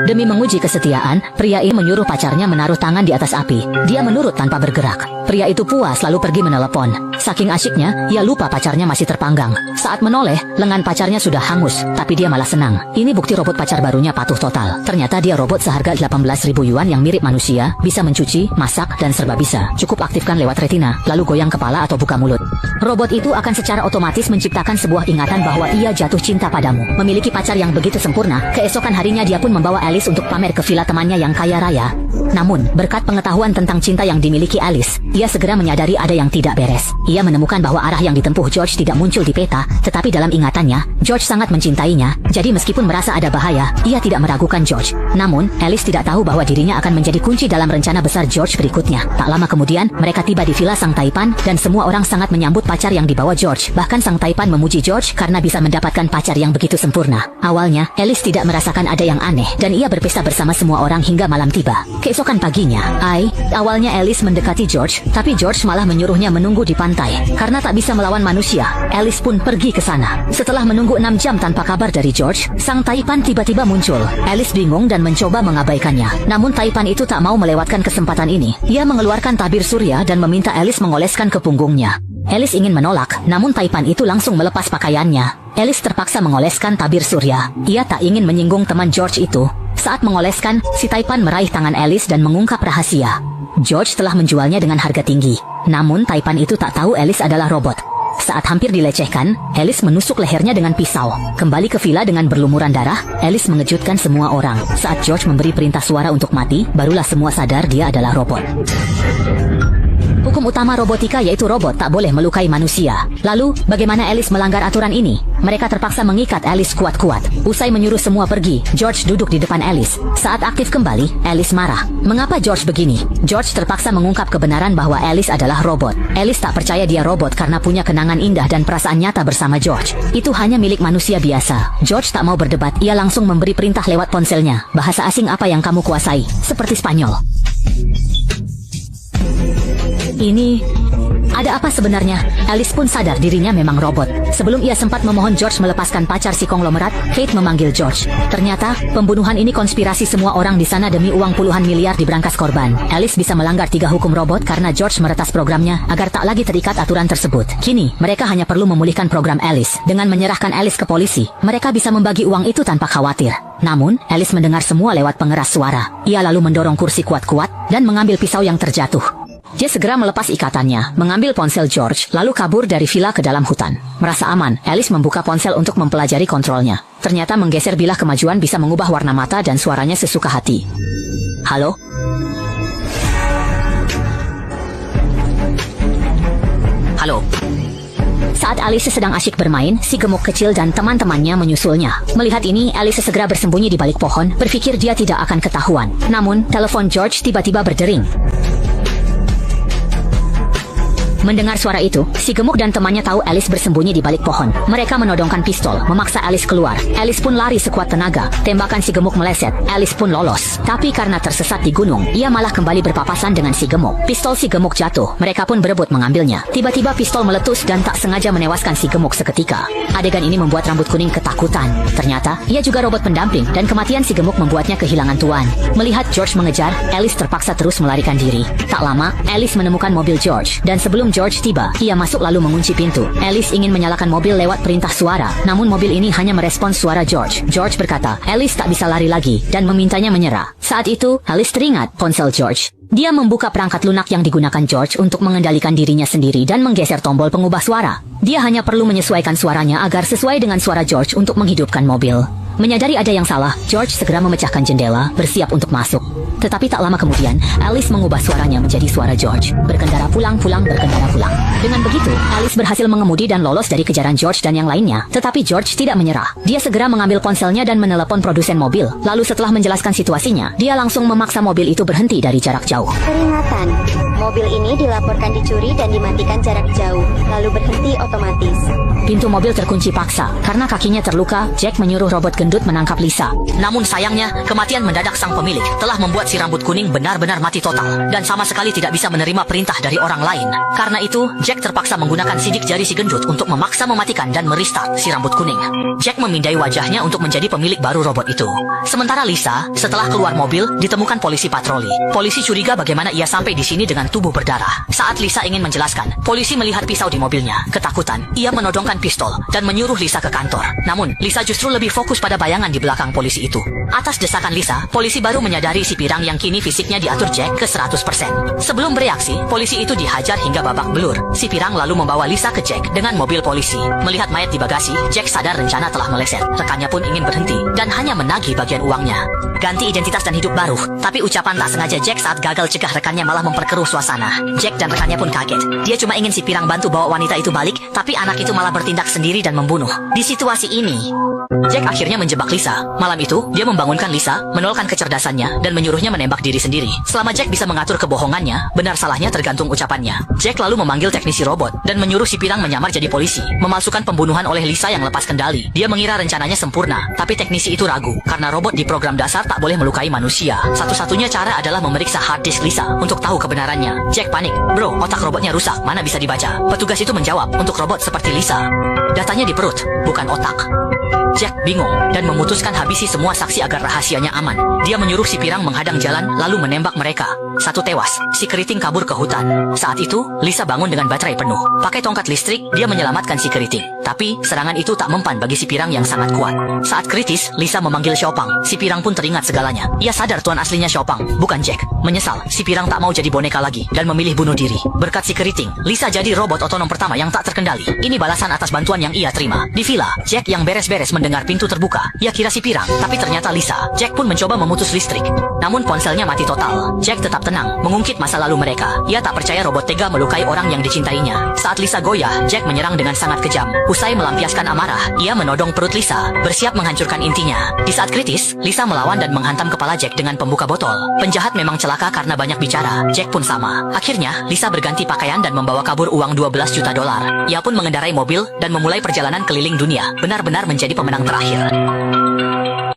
Demi menguji kesetiaan, pria ini menyuruh pacarnya menaruh tangan di atas api. Dia menurut tanpa bergerak. Pria itu puas lalu pergi menelepon. Saking asyiknya, ia lupa pacarnya masih terpanggang. Saat menoleh, lengan pacarnya sudah hangus, tapi dia malah senang. Ini bukti robot pacar barunya patuh total. Ternyata dia robot seharga 18.000 yuan yang mirip manusia, bisa mencuci, masak, dan serba bisa. Cukup aktifkan lewat retina, lalu goyang kepala atau buka mulut. Robot itu akan secara otomatis menciptakan sebuah ingatan bahwa ia jatuh cinta padamu. Memiliki pacar yang begitu sempurna, keesokan harinya dia pun membawa Alice untuk pamer ke villa temannya yang kaya raya. Namun, berkat pengetahuan tentang cinta yang dimiliki Alice, ia segera menyadari ada yang tidak beres. Ia menemukan bahwa arah yang ditempuh George tidak muncul di peta, tetapi dalam ingatannya, George sangat mencintainya. Jadi meskipun merasa ada bahaya, ia tidak meragukan George. Namun, Alice tidak tahu bahwa dirinya akan menjadi kunci dalam rencana besar George berikutnya. Tak lama kemudian, mereka tiba di villa Sang Taipan, dan semua orang sangat menyambut pacar yang dibawa George. Bahkan Sang Taipan memuji George karena bisa mendapatkan pacar yang begitu sempurna. Awalnya, Alice tidak merasakan ada yang aneh, dan ia berpesta bersama semua orang hingga malam tiba. Keesokan paginya, awalnya Alice mendekati George, tapi George malah menyuruhnya menunggu di pantai. Karena tak bisa melawan manusia, Alice pun pergi ke sana. Setelah menunggu 6 jam tanpa kabar dari George, Sang Taipan tiba-tiba muncul. Alice bingung dan mencoba mengabaikannya. Namun Taipan itu tak mau melewatkan kesempatan ini. Ia mengeluarkan tabir surya dan meminta Alice mengoleskan ke punggungnya. Alice ingin menolak, namun Taipan itu langsung melepas pakaiannya. Alice terpaksa mengoleskan tabir surya. Ia tak ingin menyinggung teman George itu. Saat mengoleskan, si Taipan meraih tangan Alice dan mengungkap rahasia. George telah menjualnya dengan harga tinggi. Namun Taipan itu tak tahu Alice adalah robot. Saat hampir dilecehkan, Alice menusuk lehernya dengan pisau. Kembali ke villa dengan berlumuran darah, Alice mengejutkan semua orang. Saat George memberi perintah suara untuk mati, barulah semua sadar dia adalah robot. Hukum utama robotika yaitu robot tak boleh melukai manusia. Lalu, bagaimana Alice melanggar aturan ini? Mereka terpaksa mengikat Alice kuat-kuat. Usai menyuruh semua pergi, George duduk di depan Alice. Saat aktif kembali, Alice marah. Mengapa George begini? George terpaksa mengungkap kebenaran bahwa Alice adalah robot. Alice tak percaya dia robot karena punya kenangan indah dan perasaan nyata bersama George. Itu hanya milik manusia biasa. George tak mau berdebat, ia langsung memberi perintah lewat ponselnya. Bahasa asing apa yang kamu kuasai? Seperti Spanyol. Ini... ada apa sebenarnya? Alice pun sadar dirinya memang robot. Sebelum ia sempat memohon George melepaskan pacar si konglomerat, Kate memanggil George. Ternyata, pembunuhan ini konspirasi semua orang di sana demi uang puluhan miliar di brankas korban. Alice bisa melanggar 3 hukum robot karena George meretas programnya agar tak lagi terikat aturan tersebut. Kini, mereka hanya perlu memulihkan program Alice. Dengan menyerahkan Alice ke polisi, mereka bisa membagi uang itu tanpa khawatir. Namun, Alice mendengar semua lewat pengeras suara. Ia lalu mendorong kursi kuat-kuat dan mengambil pisau yang terjatuh. Dia segera melepas ikatannya, mengambil ponsel George, lalu kabur dari villa ke dalam hutan. Merasa aman, Alice membuka ponsel untuk mempelajari kontrolnya. Ternyata menggeser bilah kemajuan bisa mengubah warna mata dan suaranya sesuka hati. Halo? Halo? Saat Alice sedang asyik bermain, si gemuk kecil dan teman-temannya menyusulnya. Melihat ini, Alice segera bersembunyi di balik pohon, berpikir dia tidak akan ketahuan. Namun, telepon George tiba-tiba berdering. Mendengar suara itu, si gemuk dan temannya tahu Alice bersembunyi di balik pohon. Mereka menodongkan pistol, memaksa Alice keluar. Alice pun lari sekuat tenaga. Tembakan si gemuk meleset. Alice pun lolos. Tapi karena tersesat di gunung, ia malah kembali berpapasan dengan si gemuk. Pistol si gemuk jatuh. Mereka pun berebut mengambilnya. Tiba-tiba pistol meletus dan tak sengaja menewaskan si gemuk seketika. Adegan ini membuat rambut kuning ketakutan. Ternyata, ia juga robot pendamping dan kematian si gemuk membuatnya kehilangan tuan. Melihat George mengejar, Alice terpaksa terus melarikan diri. Tak lama, Alice menemukan mobil George. Dan sebelum George tiba, ia masuk lalu mengunci pintu. Alice ingin menyalakan mobil lewat perintah suara, namun mobil ini hanya merespons suara George. George berkata, Alice tak bisa lari lagi, dan memintanya menyerah. Saat itu, Alice teringat ponsel George. Dia membuka perangkat lunak yang digunakan George untuk mengendalikan dirinya sendiri dan menggeser tombol pengubah suara. Dia hanya perlu menyesuaikan suaranya agar sesuai dengan suara George untuk menghidupkan mobil. Menyadari ada yang salah, George segera memecahkan jendela, bersiap untuk masuk. Tetapi tak lama kemudian, Alice mengubah suaranya menjadi suara George. Berkendara pulang, berkendara pulang. Dengan begitu, Alice berhasil mengemudi dan lolos dari kejaran George dan yang lainnya. Tetapi George tidak menyerah. Dia segera mengambil ponselnya dan menelepon produsen mobil. Lalu setelah menjelaskan situasinya, dia langsung memaksa mobil itu berhenti dari jarak jauh. Peringatan, mobil ini dilaporkan dicuri dan dimatikan jarak jauh, lalu berhenti otomatis. Pintu mobil terkunci paksa. Karena kakinya terluka, Jack menyuruh robot gendut gendut menangkap Lisa. Namun sayangnya, kematian mendadak sang pemilik telah membuat si rambut kuning benar-benar mati total dan sama sekali tidak bisa menerima perintah dari orang lain. Karena itu, Jack terpaksa menggunakan sidik jari si gendut untuk memaksa mematikan dan merestart si rambut kuning. Jack memindai wajahnya untuk menjadi pemilik baru robot itu. Sementara Lisa, setelah keluar mobil, ditemukan polisi patroli. Polisi curiga bagaimana ia sampai di sini dengan tubuh berdarah. Saat Lisa ingin menjelaskan, polisi melihat pisau di mobilnya. Ketakutan, ia menodongkan pistol dan menyuruh Lisa ke kantor. Namun, Lisa justru lebih fokus pada bayangan di belakang polisi itu. Atas desakan Lisa, polisi baru menyadari si pirang yang kini fisiknya diatur Jack ke 100%. Sebelum bereaksi, polisi itu dihajar hingga babak belur. Si pirang lalu membawa Lisa ke Jack dengan mobil polisi. Melihat mayat di bagasi, Jack sadar rencana telah meleset. Rekannya pun ingin berhenti dan hanya menagih bagian uangnya. Ganti identitas dan hidup baru. Tapi ucapan tak sengaja Jack saat gagal cegah rekannya malah memperkeruh suasana. Jack dan rekannya pun kaget. Dia cuma ingin si pirang bantu bawa wanita itu balik, tapi anak itu malah bertindak sendiri dan membunuh. Di situasi ini, Jack akhirnya menjebak Lisa. Malam itu, dia membangunkan Lisa, menolkan kecerdasannya, dan menyuruhnya menembak diri sendiri. Selama Jack bisa mengatur kebohongannya, benar salahnya tergantung ucapannya. Jack lalu memanggil teknisi robot, dan menyuruh si pirang menyamar jadi polisi, memalsukan pembunuhan oleh Lisa yang lepas kendali. Dia mengira rencananya sempurna, tapi teknisi itu ragu, karena robot di program dasar tak boleh melukai manusia. Satu-satunya cara adalah memeriksa hard disk Lisa, untuk tahu kebenarannya. Jack panik. Bro, otak robotnya rusak, mana bisa dibaca? Petugas itu menjawab, untuk robot seperti Lisa, datanya di perut, bukan otak. Jack bingung dan memutuskan habisi semua saksi agar rahasianya aman. Dia menyuruh si pirang menghadang jalan lalu menembak mereka. Satu tewas, si keriting kabur ke hutan. Saat itu, Lisa bangun dengan baterai penuh. Pakai tongkat listrik, dia menyelamatkan si keriting. Tapi, serangan itu tak mempan bagi si pirang yang sangat kuat. Saat kritis, Lisa memanggil Xiaopang. Si pirang pun teringat segalanya. Ia sadar tuan aslinya Xiaopang, bukan Jack. Menyesal, si pirang tak mau jadi boneka lagi dan memilih bunuh diri. Berkat si keriting, Lisa jadi robot otonom pertama yang tak terkendali. Ini balasan atas bantuan yang ia terima. Di villa, Jack yang beres-beres mendengar pintu terbuka. Ia kira si pirang, tapi ternyata Lisa. Jack pun mencoba memutus listrik. Namun ponselnya mati total. Jack tetap tenang, mengungkit masa lalu mereka. Ia tak percaya robot tega melukai orang yang dicintainya. Saat Lisa goyah, Jack menyerang dengan sangat kejam. Usai melampiaskan amarah, ia menodong perut Lisa, bersiap menghancurkan intinya. Di saat kritis, Lisa melawan dan menghantam kepala Jack dengan pembuka botol. Penjahat memang celaka karena banyak bicara. Jack pun sama. Akhirnya, Lisa berganti pakaian dan membawa kabur uang 12 juta dolar. Ia pun mengendarai mobil dan memulai perjalanan keliling dunia. Benar-benar menjadi pemenang terakhir.